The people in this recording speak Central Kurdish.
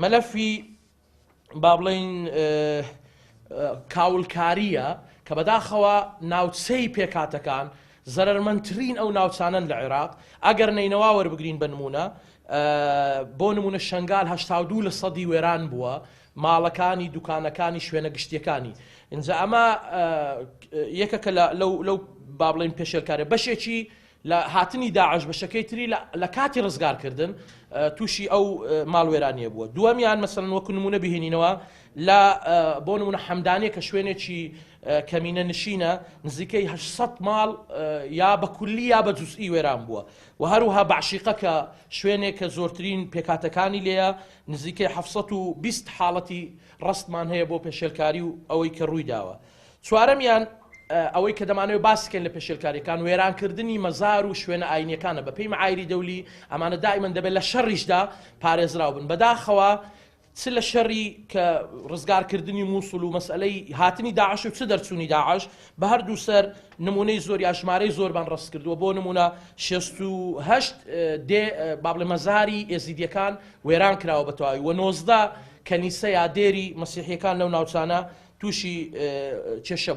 مەلەفی با بڵێین کاولکاریە کە بەداخەوە ناوچەی پێکاتەکان زەرمەندترین ئەو ناوچانن لە عێراق ئەگەر نینەوە وەربگرین بە نمونە بۆ نمونە شنگال 82% وێران بووە ماڵەکانی دوکانەکانی شوێنە گشتیەکانی اینجا ئەمە یەکەکە لەو با بڵێن پێشێلکارە بەشێکی لە هاتنی داعش بەشەکەی تری لە کاتی ڕزگارکردن تووشی ئەو ماڵوێرانیە بووە دووەمیان مەسەڵەن وەکو نمونە بهێنینەوە لە بۆ نمونە حەمدانیە کە شوێنێکی کەمینە نشینە نزیکەی 800 ماڵ یا بە کولی یا بە جوزئی وێران بووە و هەروها بەعشیقە کە شوێنێک کە زۆرترین پێکاتەکانی لێیە نزیکەی 720 حاڵەتی ڕستمان هەیە بۆ پێشێلکاری و ئەوەی کە ڕووی داوە چوارەمیان ئەوەی کە دەمانەوێت باسکەن لە پێشێلکاریەکان وێرانکردنی مەزار و شوێنە ئاینیەکانە بە پێی معایری دەولی ئەمانە دائیمەن دەبێت لە شەڕیشدا پارێزراو بن بەداخەوە چ لە شەڕی کە ڕزگارکردنی مووسڵ و مەسئلەی هاتنی داعش و چ دەرچوونی داعش بە هەردوو سەر نمونەی زۆر یا ژمارەی زۆربان ڕست کردووە بۆ نمونە 68 با بڵێ مەزاری ئێزیدیەکان وێران کراوە بە تەواوی و 19 کەنیسە یا دێری مەسیحیەکان لەو ناوچانە تووشی کێشە